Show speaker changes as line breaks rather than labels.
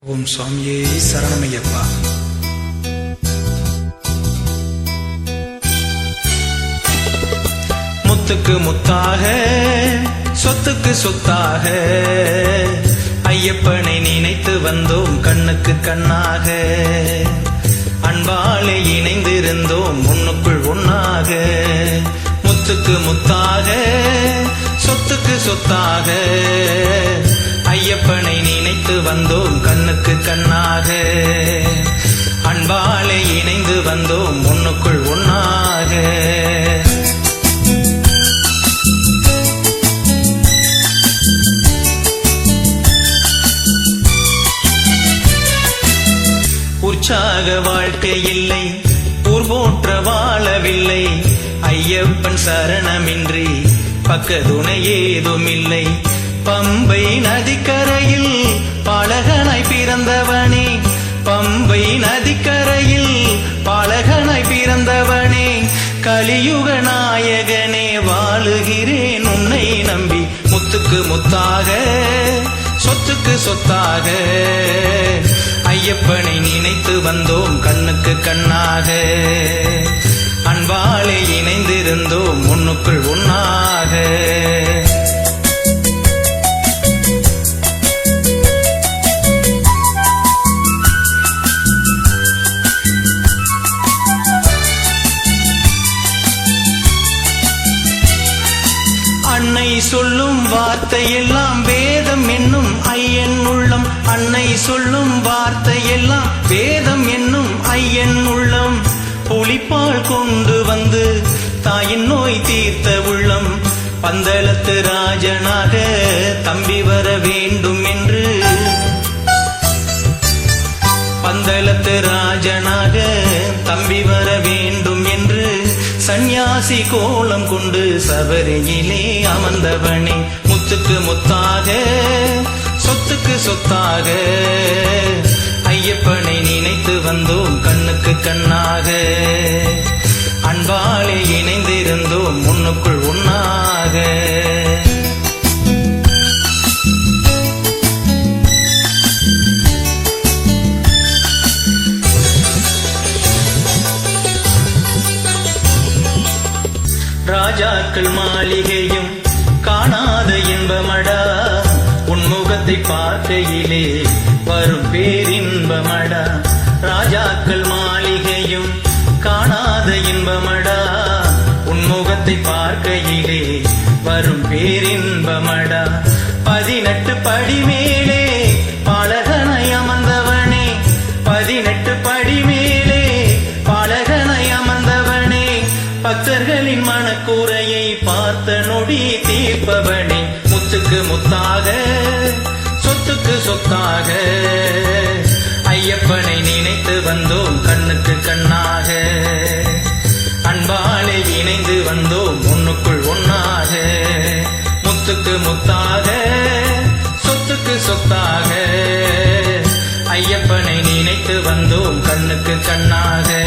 ஓம் சுவாமியே சரணமையப்பா. முத்துக்கு முத்தாக சொத்துக்கு சொத்தாக ஐயப்பனை நினைத்து வந்தோம் கண்ணுக்கு கண்ணாக. அன்பாலே இணைந்திருந்தோம் ஒண்ணுக்குள் ஒன்னாக. முத்துக்கு முத்தாக சொத்துக்கு சொத்தாக ஐயப்பனை நினைத்து வந்தோம் கண்ணுக்கு கண்ணாக. அன்பாலே இணைந்து வந்தோம் ஒண்ணுக்குள் ஒன்னாக. உற்சாக வாழ்க்கை இல்லை, ஊர் போற்ற வாழவில்லை. ஐயப்பன் சரணமின்றி பக்கதுணை ஏதுமில்லை. பம்பை நதிக்கரையில் பாலகனாய் பிறந்தவனே, பம்பை நதிக்கரையில் பாலகனாய் பிறந்தவனே, கலியுக நாயகனே வாழுகிறேன் உன்னை நம்பி. முத்துக்கு முத்தாக சொத்துக்கு சொத்தாக ஐயப்பனை நினைத்து வந்தோம் கண்ணுக்கு கண்ணாக. அன்பாலே இணைந்திருந்தோம் ஒண்ணுக்குள் ஒன்னாக. அன்னை சொல்லும் வார்த்தையெல்லாம் வேதம் என்னும் ஐயன் உள்ளம். அன்னை சொல்லும் வார்த்தையெல்லாம் வேதம் என்னும் ஐயன் உள்ளம். புலிப்பால் கொண்டு வந்து தாயின் நோய் தீர்த்த உள்ளம். பந்தளத்து ராஜனாக தம்பி வர வேண்டும் என்று, பந்தளத்து ராஜனாக தம்பி வர வேண்டும் என்று சந்நியாசி கோலம் கொண்டு சபரியிலே அமர்ந்தவனே. முத்துக்கு முத்தாக சொத்துக்கு சொத்தாக ஐயப்பனை நினைத்து வந்தோம் கண்ணுக்கு கண்ணாக. அன்பாலே இணைந்திருந்தோம் ஒண்ணுக்குள் ஒன்னாக. ராஜாக்கள் மாளிகையும் காணாத இன்பமடா, உன்முகத்தை பார்க்கையிலே வரும் பேரின்பமடா. ராஜாக்கள் மாளிகையும் காணாத இன்பமடா, உன்முகத்தை பார்க்கையிலே வரும் பேரின்பமடா. 18 படி மேலே பாலகனை அமர்ந்தவனே, 18 படி மேலே பாலகனை அமர்ந்தவனே, பக்தர்களின் மனக்குறையை பார்த்த நொடி தீர்ப்பவனே. முத்துக்கு முத்தாக சொத்துக்கு சொத்தாக ஐயப்பனை நினைத்து வந்தோம் கண்ணுக்கு கண்ணாக. அன்பாலே இணைந்து வந்தோம் ஒண்ணுக்குள் ஒன்னாக. முத்துக்கு முத்தாக சொத்துக்கு சொத்தாக ஐயப்பனை நினைத்து வந்தோம் கண்ணுக்கு கண்ணாக.